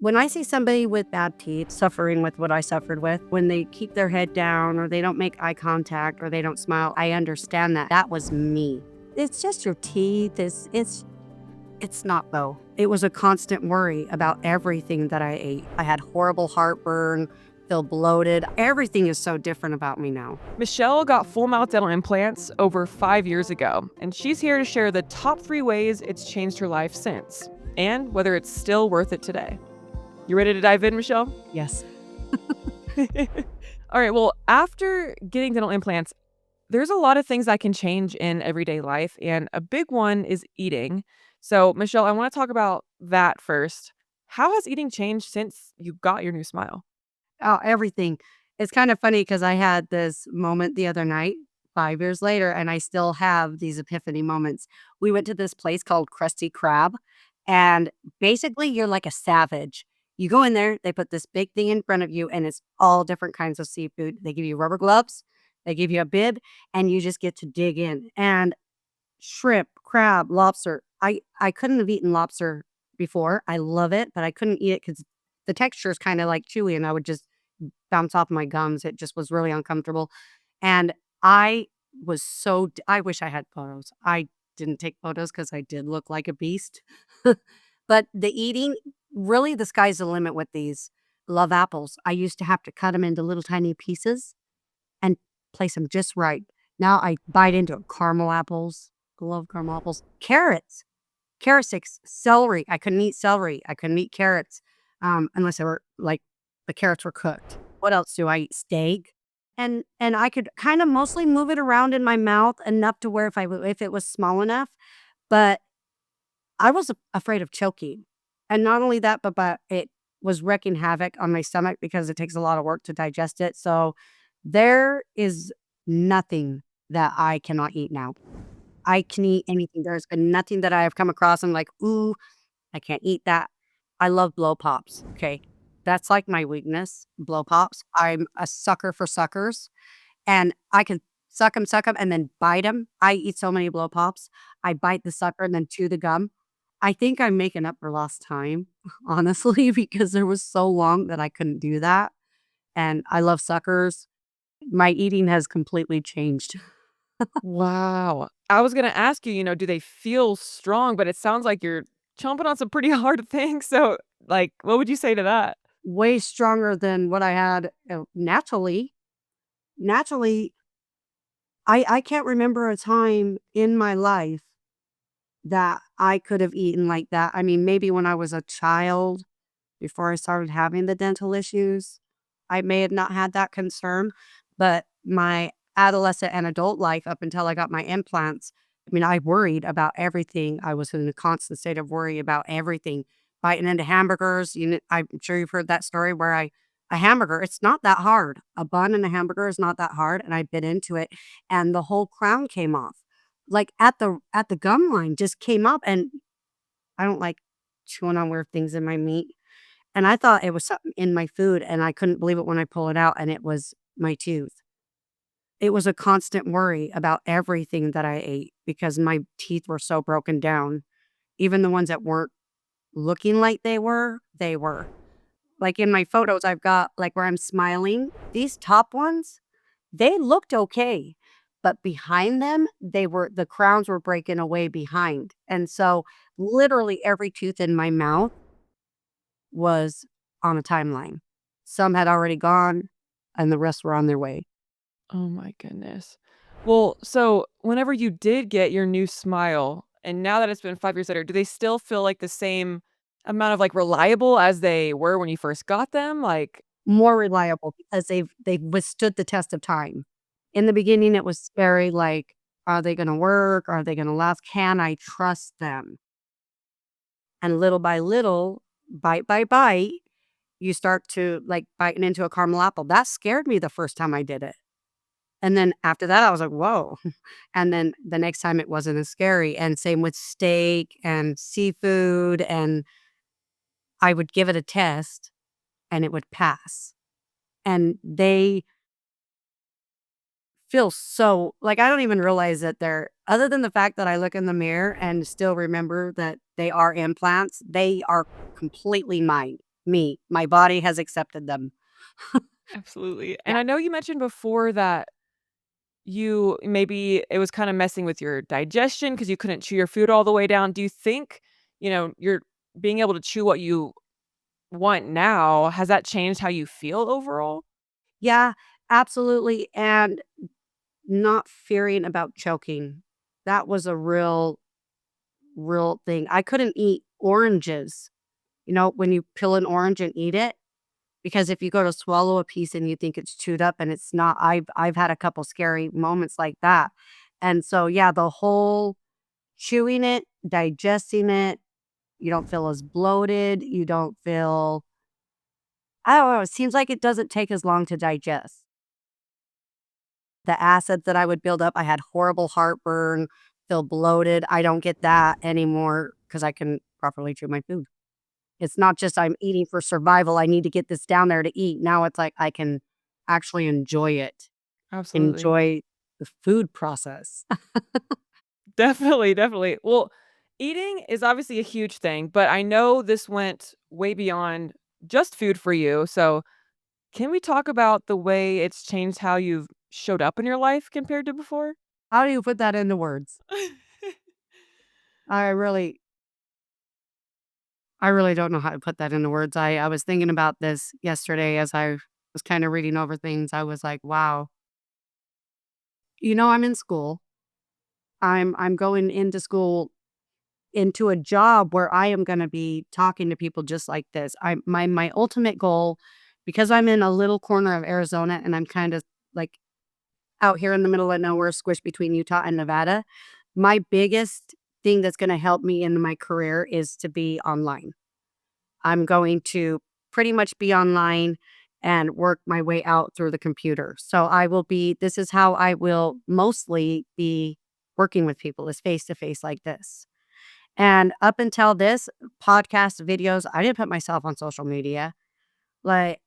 When I see somebody with bad teeth suffering with what I suffered with, when they keep their head down or they don't make eye contact or they don't smile, I understand that. That was me. It's just your teeth. It's not though. It was a constant worry about everything that I ate. I had horrible heartburn, feel bloated. Everything is so different about me now. Michelle got full mouth dental implants over 5 years ago, and she's here to share the top 3 ways it's changed her life since, and whether it's still worth it today. You ready to dive in, Michelle? Yes. All right, well, after getting dental implants, there's a lot of things that can change in everyday life, and a big one is eating. So, Michelle, I want to talk about that first. How has eating changed since you got your new smile? Oh, everything. It's kind of funny because I had this moment the other night, 5 years later, and I still have these epiphany moments. We went to this place called Krusty Krab, and basically, you're like a savage. You go in there, they put this big thing in front of you, and it's all different kinds of seafood. They give you rubber gloves, they give you a bib, and you just get to dig in. And shrimp, crab, lobster. I couldn't have eaten lobster before. I love it, but I couldn't eat it because the texture is kinda, like, chewy, and I would just bounce off my gums. It just was really uncomfortable, and I was so d I wish I had photos. I didn't take photos because I did look like a beast. But the eating really, the sky's the limit with these. Love apples. I used to have to cut them into little tiny pieces and place them just right. Now I bite into it. Caramel apples, love caramel apples. Carrots, carrot sticks, celery. I couldn't eat celery. I couldn't eat carrots, unless they were like the carrots were cooked. What else do I eat? Steak. And I could kind of mostly move it around in my mouth enough to where if it was small enough, but I was afraid of choking. And not only that, but it was wreaking havoc on my stomach because it takes a lot of work to digest it. So there is nothing that I cannot eat now. I can eat anything. There's been nothing that I have come across. I'm like, ooh, I can't eat that. I love blow pops. Okay. That's like my weakness, blow pops. I'm a sucker for suckers and I can suck them, and then bite them. I eat so many blow pops. I bite the sucker and then chew the gum. I think I'm making up for lost time, honestly, because there was so long that I couldn't do that. And I love suckers. My eating has completely changed. Wow. I was gonna ask you, do they feel strong? But it sounds like you're chomping on some pretty hard things. So, like, what would you say to that? Way stronger than what I had naturally. Naturally, I can't remember a time in my life that I could have eaten like that. I mean, maybe when I was a child, before I started having the dental issues, I may have not had that concern, but my adolescent and adult life up until I got my implants, I mean, I worried about everything. I was in a constant state of worry about everything. Biting into hamburgers, I'm sure you've heard that story where a hamburger, it's not that hard. A bun and a hamburger is not that hard, and I bit into it, and the whole crown came off. Like, at the gum line just came up, and I don't like chewing on weird things in my meat. And I thought it was something in my food, and I couldn't believe it when I pull it out, and it was my tooth. It was a constant worry about everything that I ate because my teeth were so broken down. Even the ones that weren't looking like they were, they were. Like, in my photos, I've got, like, where I'm smiling, these top ones, they looked okay, but behind them, the crowns were breaking away behind, and so, literally every tooth in my mouth was on a timeline. Some had already gone, and the rest were on their way. Oh my goodness. Well, so whenever you did get your new smile, and now that it's been 5 years later, do they still feel like the same amount of like reliable as they were when you first got them? Like, More reliable because they've withstood the test of time. In the beginning, it was very like, "Are they gonna work? Are they gonna last? Can I trust them?" And little by little, bite by bite, you start to, like, biting into a caramel apple. That scared me the first time I did it. And then after that, I was like, "Whoa." And then the next time it wasn't as scary, and same with steak and seafood, and I would give it a test, and it would pass. And they feel so like, I don't even realize that they're other than the fact that I look in the mirror and still remember that they are implants, they are completely mine. me. My body has accepted them. Absolutely. Yeah. And I know you mentioned before that you maybe it was kinda messing with your digestion because you couldn't chew your food all the way down. Do you think, you're being able to chew what you want now, has that changed how you feel overall? Yeah, absolutely, and not fearing about choking. That was a real thing. I couldn't eat oranges, when you peel an orange and eat it, because if you go to swallow a piece and you think it's chewed up and it's not, I've had a couple scary moments like that. And so, yeah, the whole chewing it, digesting it, you don't feel as bloated, you don't feel I don't know, it seems like it doesn't take as long to digest. The acid that I would build up, I had horrible heartburn, feel bloated. I don't get that anymore because I can properly chew my food. It's not just I'm eating for survival, I need to get this down there to eat. Now it's like I can actually enjoy it, Absolutely. enjoy the food process. Definitely, definitely. Well, eating is obviously a huge thing, but I know this went way beyond just food for you. So, can we talk about the way it's changed how you've showed up in your life compared to before? How do you put that into words? I really I really don't know how to put that into words. I was thinking about this yesterday as I was kinda reading over things. I was like, "Wow." I'm in school. I'm going into school into a job where I am gonna be talking to people just like this. My ultimate goal, because I'm in a little corner of Arizona and I'm kinda, like, out here in the middle of nowhere, squished between Utah and Nevada, my biggest thing that's gonna help me in my career is to be online. I'm going to pretty much be online and work my way out through the computer. So I will be this is how I will mostly be working with people, is face to face like this. And up until this, podcast videos, I didn't put myself on social media. Like,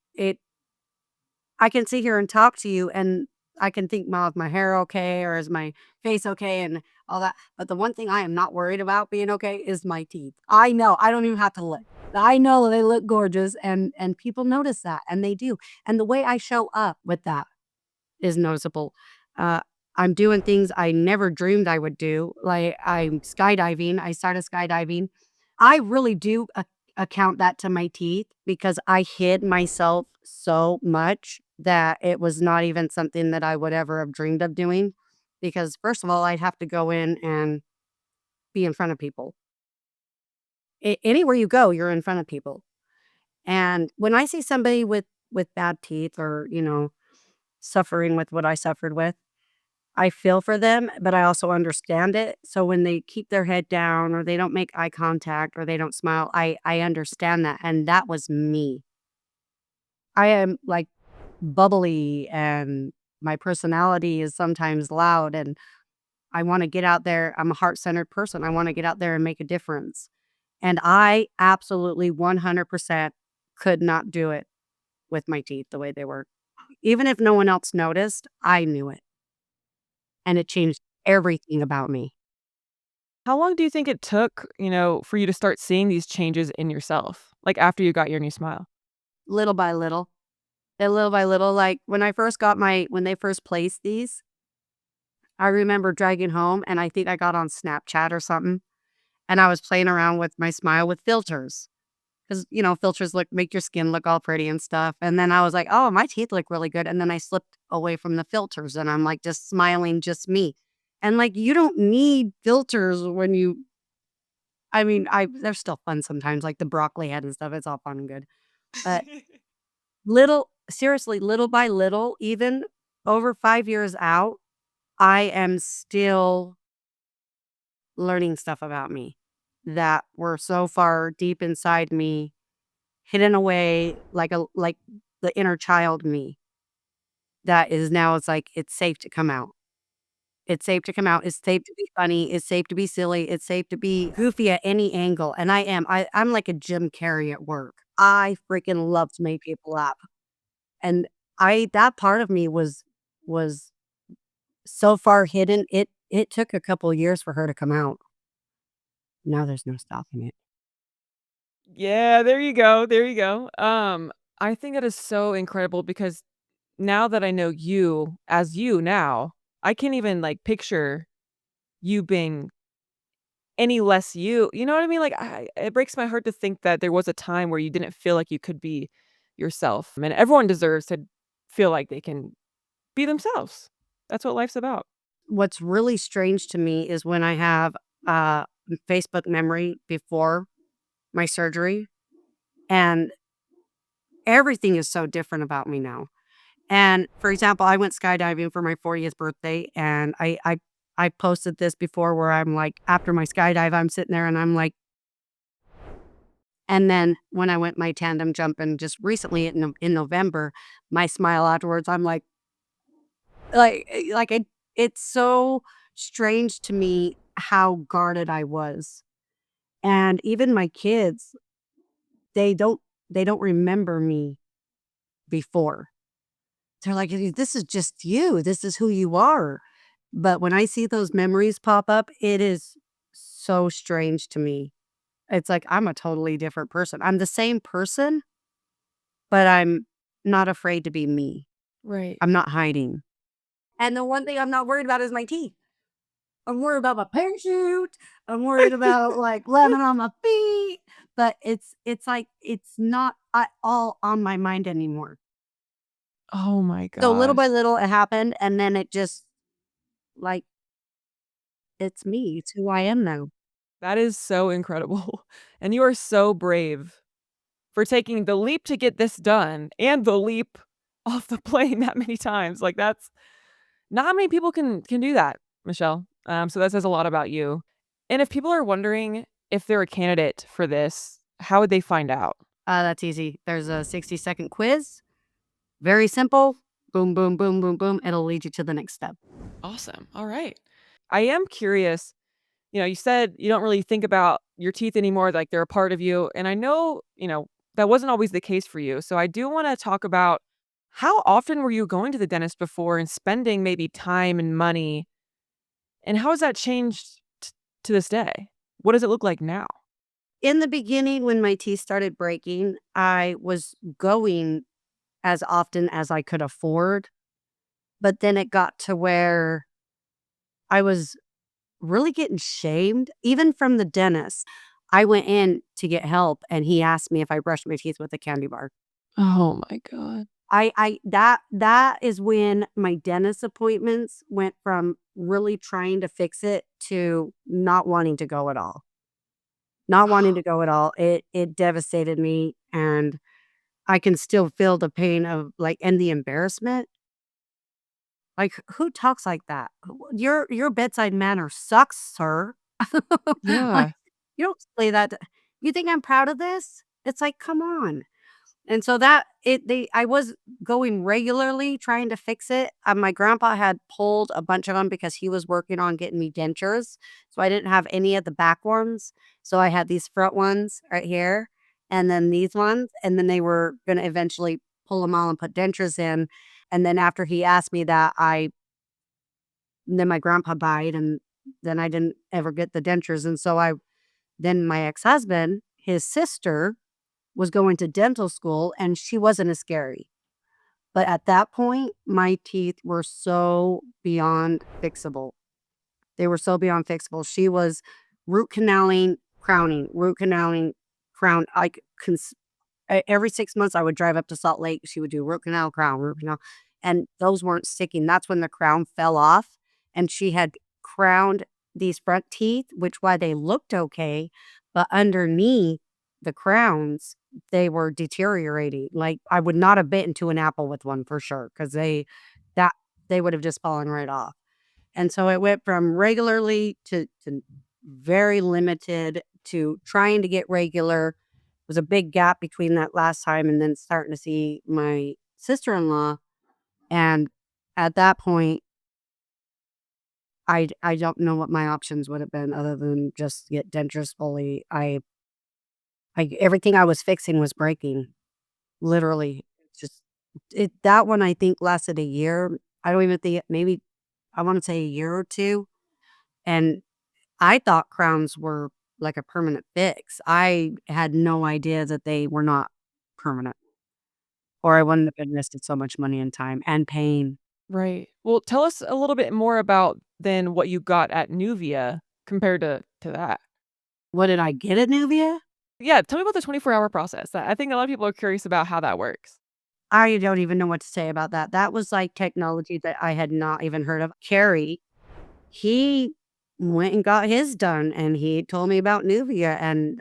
I can sit here and talk to you, and I can think, "Well, is my hair okay, or is my face okay?" and all that, but the one thing I am not worried about being okay is my teeth. I know, I don't even have to look. I know they look gorgeous, and people notice that, and they do, and the way I show up with that is noticeable. Uh, I'm doing things I never dreamed I would do, like, I'm skydiving, I started skydiving. I really do account that to my teeth because I hid myself so much that it was not even something that I would ever have dreamed of doing, because first of all, I'd have to go in and be in front of people. Anywhere you go, you're in front of people, and when I see somebody with bad teeth or, suffering with what I suffered with, I feel for them, but I also understand it. So when they keep their head down or they don't make eye contact or they don't smile, I understand that, and that was me. I am, like, bubbly, and my personality is sometimes loud, and I wanna get out there. I'm a heart-centered person. I wanna get out there and make a difference, and I absolutely 100% could not do it with my teeth the way they were. Even if no one else noticed, I knew it, and it changed everything about me. How long do you think it took, for you to start seeing these changes in yourself, like, after you got your new smile? Little by little, and little by little, like, when they first placed these, I remember dragging home, and I think I got on Snapchat or something, and I was playing around with my smile with filters, because filters make your skin look all pretty and stuff, and then I was like, "Oh, my teeth look really good," and then I slipped away from the filters, and I'm, like, just smiling, just me, and, like, you don't need filters when you I mean, I they're still fun sometimes, like the broccoli head and stuff, it's all fun and good, but little by little, even over 5 years out, I am still learning stuff about me that were so far deep inside me, hidden away like the inner child me that is now it's like, it's safe to come out. It's safe to come out, it's safe to be funny, it's safe to be silly, it's safe to be goofy at any angle, and I am. I'm like a Jim Carrey at work. I freaking love to make people laugh, and I that part of me was so far hidden, it took a couple years for her to come out. Now there's no stopping it. Yeah, there you go, there you go. I think that is so incredible because now that I know you as you now, I can't even, like, picture you being any less you. You know what I mean? Like, I it breaks my heart to think that there was a time where you didn't feel like you could be yourself, and everyone deserves to feel like they can be themselves. That's what life's about. What's really strange to me is when I have, Facebook memory before my surgery, and everything is so different about me now. And, for example, I went skydiving for my 40th birthday, and I posted this before where I'm like, after my skydive, I'm sitting there and I'm like, and then when I went my tandem jumping just recently in November, my smile afterwards, I'm like it's so strange to me how guarded I was. And even my kids, they don't they don't remember me before. They're like, This is just you. This is who you are." But when I see those memories pop up, it is so strange to me. It's like I'm a totally different person. I'm the same person, but I'm not afraid to be me. Right. I'm not hiding. And the one thing I'm not worried about is my teeth. I'm worried about my parachute. I'm worried about, like, landing on my feet, but it's like it's not at all on my mind anymore. Oh my So little by gosh. little it happened, and then it just, like, it's me. It's who I am now. That is so incredible, and you are so brave for taking the leap to get this done and the leap off the plane that many times. Like, that's not many people can do that, Michelle. So that says a lot about you. And if people are wondering if they're a candidate for this, how would they find out? That's easy. There's a 60-second quiz. Very simple. Boom, boom, boom, boom, boom. It'll lead you to the next step. Awesome. All right. I am curious. You said you don't really think about your teeth anymore, like they're a part of you. And I know, that wasn't always the case for you. So I do want to talk about how often were you going to the dentist before and spending maybe time and money? And how has that changed to this day? What does it look like now? In the beginning, when my teeth started breaking, I was going as often as I could afford, but then it got to where I was really getting shamed, even from the dentist. I went in to get help, and he asked me if I brushed my teeth with a candy bar. Oh my god. I that is when my dentist appointments went from really trying to fix it to not wanting to go at all. Not wanting to go at all. It devastated me, and I can still feel the pain of, like, and the embarrassment. Like, who talks like that? Your bedside manner sucks, sir." Like, Yeah. you don't say that to "You think I'm proud of this?" It's like, "Come on." And so that it they I was going regularly trying to fix it. My grandpa had pulled a bunch of them because he was working on getting me dentures, so I didn't have any of the back ones. So I had these front ones right here, and then these ones, and then they were gonna eventually pull them all and put dentures in. And then after he asked me that, I then my grandpa died, and then I didn't ever get the dentures. And so I then my ex-husband, his sister was going to dental school, and she wasn't as scary. But at that point, my teeth were so beyond fixable. They were so beyond fixable. She was root canaling, crowning, root canaling, crown. Every 6 months, I would drive up to Salt Lake. She would do root canal, crown, root canal, and those weren't sticking. That's when the crown fell off, and she had crowned these front teeth, which why they looked okay, but underneath the crowns, they were deteriorating. Like, I would not have bit into an apple with one for sure, because that they would have just fallen right off. And so it went from regularly to very limited to trying to get regular. Was a big gap between that last time and then starting to see my sister-in-law, and at that point, I don't know what my options would have been other than just get dentures fully. I everything I was fixing was breaking, literally. It's just that one I think lasted a year. I don't even think maybe I wanna say a year or 2, and I thought crowns were like a permanent fix. I had no idea that they were not permanent, or I wouldn't have invested so much money and time and pain. Right. Well, tell us a little bit more about then what you got at Nuvia compared to that. What did I get at Nuvia? Yeah, tell me about the 24-hour process. I think a lot of people are curious about how that works. I don't even know what to say about that. That was like technology that I had not even heard of. Carrie, he went and got his done, and he told me about Nuvia, and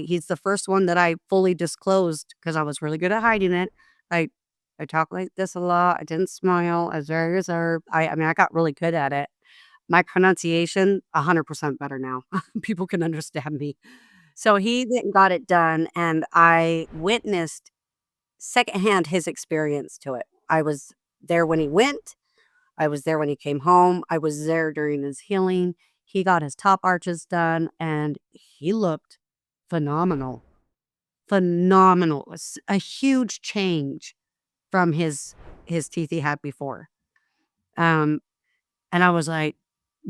he's the first one that I fully disclosed because I was really good at hiding it. I I talk like this a lot. I didn't smile. I was very reserved. I mean, I got really good at it. My pronunciation, 100% better now. People can understand me. So he went and got it done, and I witnessed secondhand his experience to it. I was there when he went. I was there when he came home. I was there during his healing. He got his top arches done, and he looked phenomenal. Phenomenal. A huge change from his teeth he had before. Um, and I was, like,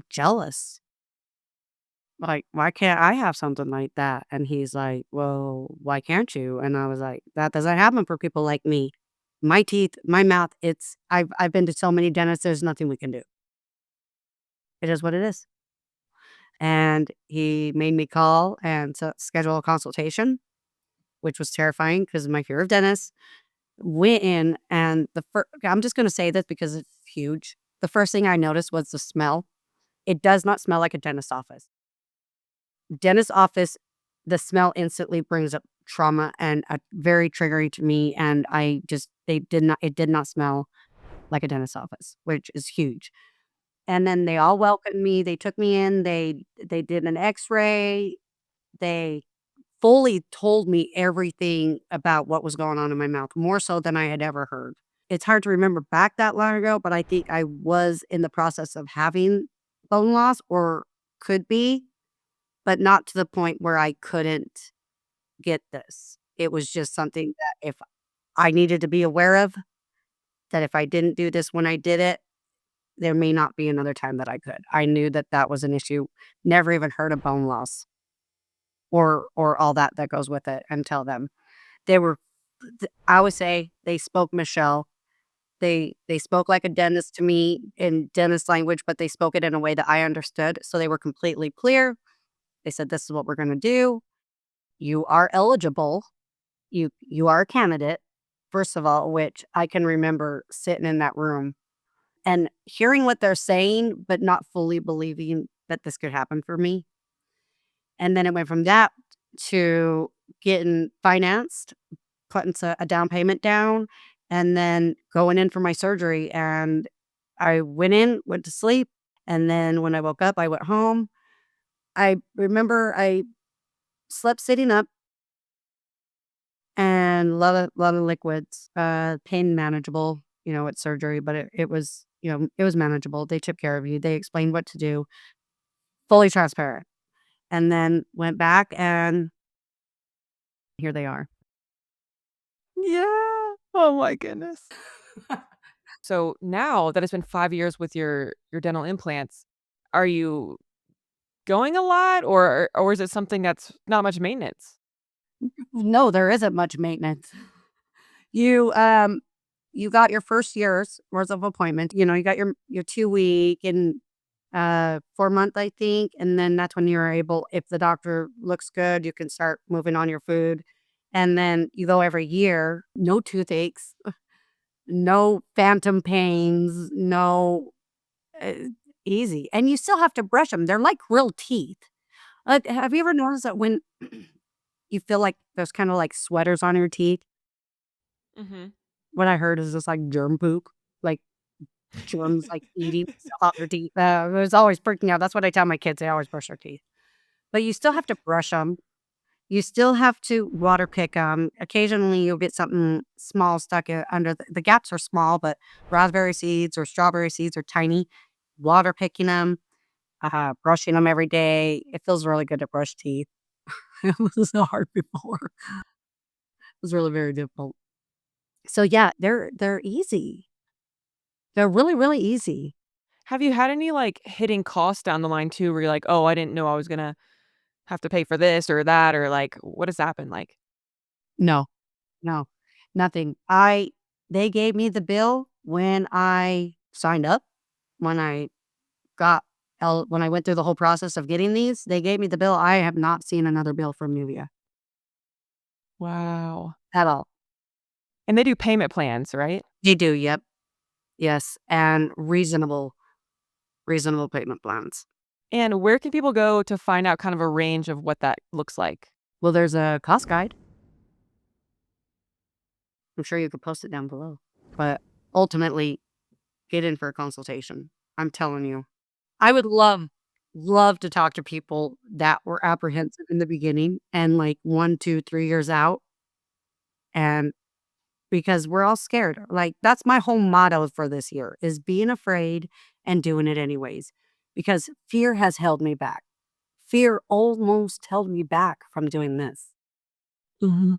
jealous. Like, "Why can't I have something like that?" And he's like, "Well, why can't you?" And I was like, "That doesn't happen for people like me. My teeth, my mouth, I've been to so many dentists, there's nothing we can do. It is what it is." And he made me call and schedule a consultation, which was terrifying because of my fear of dentists. Went in, and I'm just gonna say this because it's huge. The first thing I noticed was the smell. It does not smell like a dentist's office. Dentist's office, the smell instantly brings up trauma and, very triggering to me, and it did not smell like a dentist's office, which is huge. And then they all welcomed me, they took me in, they did an X-ray, they fully told me everything about what was going on in my mouth, more so than I had ever heard. It's hard to remember back that long ago, but I think I was in the process of having bone loss or could be, but not to the point where I couldn't get this. It was just something that if I needed to be aware of, that if I didn't do this when I did it, there may not be another time that I could. I knew that that was an issue. Never even heard of bone loss or all that goes with it until then. They were I would say they spoke Michelle. They spoke like a dentist to me in dentist language, but they spoke it in a way that I understood, so they were completely clear. They said, "This is what we're gonna do. You are eligible. You are a candidate," first of all, which I can remember sitting in that room and hearing what they're saying, but not fully believing that this could happen for me. And then it went from that to getting financed, putting a down payment down, and then going in for my surgery. And I went in, went to sleep, and then when I woke up, I went home. I remember I slept sitting up and a lot of liquids, pain manageable, with surgery, but it was, it was manageable. They took care of you. They explained what to do, fully transparent. And then went back and here they are. Yeah. Oh my goodness. So now that it's been 5 years with your dental implants, are you going a lot or is it something that's not much maintenance? No, there isn't much maintenance. You, you got your first year's worth of appointment, you got your 2 week and, 4 month, I think, and then that's when you're able if the doctor looks good, you can start moving on your food, and then you go every year, no toothaches, no phantom pains, no, uh, easy, and you still have to brush them. 'Em, they're like real teeth. Have you ever noticed that when you feel like there's kinda like sweaters on your teeth? Mhm. What I heard is this, like, germ poop, like, germs, like, eating off your teeth. I was always freaking out. That's what I tell my kids, they always brush their teeth. But you still have to brush them. You still have to water pick them. Occasionally, you'll get something small stuck, under the gaps are small, but raspberry seeds or strawberry seeds are tiny. Water picking them, brushing them every day. It feels really good to brush teeth. It was so hard before. It was really very difficult. So, yeah, they're easy. They're really, really easy. Have you had any, like, hidden costs down the line too where you're like, "Oh, I didn't know I was gonna have to pay for this or that, or, like, what has that been like? No, no, nothing. I They gave me the bill when I signed up, when I got when I went through the whole process of getting these, they gave me the bill. I have not seen another bill from Nuvia Wow. at all. And they do payment plans, right? They do, yep, yes, and reasonable payment plans. And where can people go to find out kind of a range of what that looks like? Well, there's a cost guide. I'm sure you could post it down below, but ultimately, get in for a consultation. I'm telling you. I would love to talk to people that were apprehensive in the beginning and, like, 1, 2, 3 years out, and because we're all scared. Like, that's my whole motto for this year is being afraid and doing it anyways, because fear has held me back. Fear almost held me back from doing this. Mhm.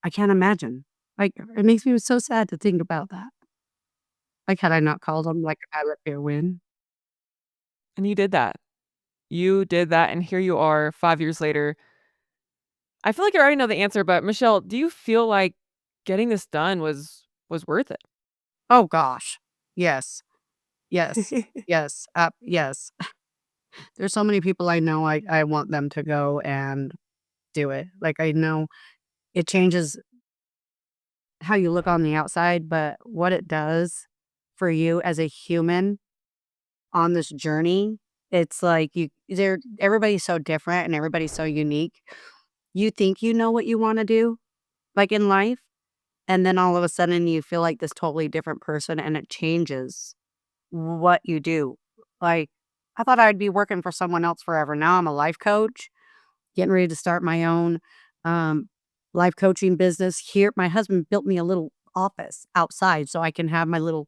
I can't imagine. Like, it makes me so sad to think about that. Like, had I not called him, like, I let fear win. And you did that. You did that, and here you are 5 years later. I feel like I already know the answer, but Michelle, do you feel like getting this done was worth it? Oh gosh. Yes. Yes. Yes. Yes. There's so many people I know I want them to go and do it. Like, I know it changes how you look on the outside, but what it does for you as a human on this journey, it's like everybody's so different and everybody's so unique. You think you know what you wanna do, like, in life, and then all of a sudden you feel like this totally different person and it changes what you do. Like, I thought I'd be working for someone else forever. Now I'm a life coach, getting ready to start my own, um, life coaching business here. My husband built me a little office outside so I can have my little,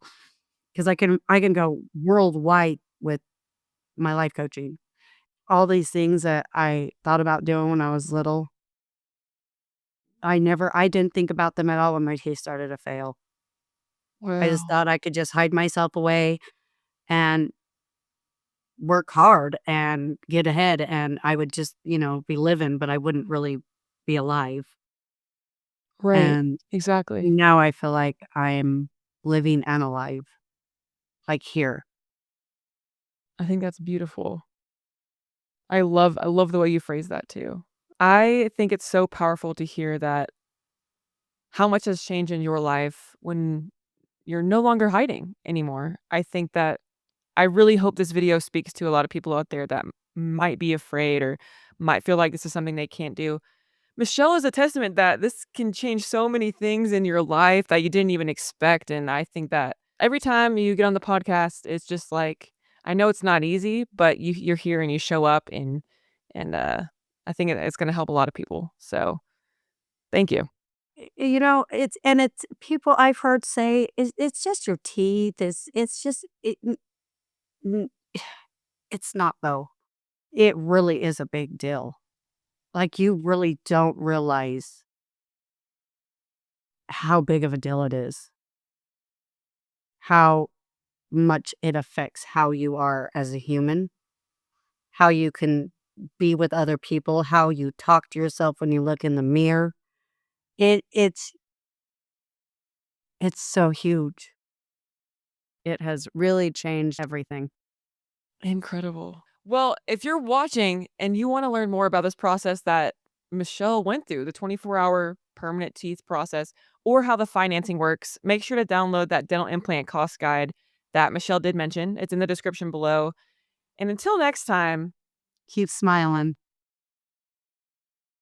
because I can go worldwide with my life coaching. All these things that I thought about doing when I was little, I didn't think about them at all when my teeth started to fail. I just Wow. thought I could just hide myself away and work hard and get ahead, and I would just, be living, but I wouldn't really be alive. Right. And Exactly. now I feel like I'm living and alive, like, here. I think that's beautiful. I love the way you phrase that too. I think it's so powerful to hear that how much has changed in your life when you're no longer hiding anymore. I think that I really hope this video speaks to a lot of people out there that might be afraid or might feel like this is something they can't do. Michelle is a testament that this can change so many things in your life that you didn't even expect, and I think that every time you get on the podcast, it's just like I know it's not easy, but you're here and you show up and I think it's gonna help a lot of people. So, thank you. It's people I've heard say, It's just your teeth, it's just n it's not though. It really is a big deal. Like, you really don't realize how big of a deal it is, how much it affects how you are as a human, how you can be with other people, how you talk to yourself when you look in the mirror. It it's so huge. It has really changed everything. Incredible. Well, if you're watching and you wanna learn more about this process that Michelle went through, the 24-hour permanent teeth process, or how the financing works, make sure to download that dental implant cost guide that Michelle did mention. It's in the description below. And until next time, Keep smiling.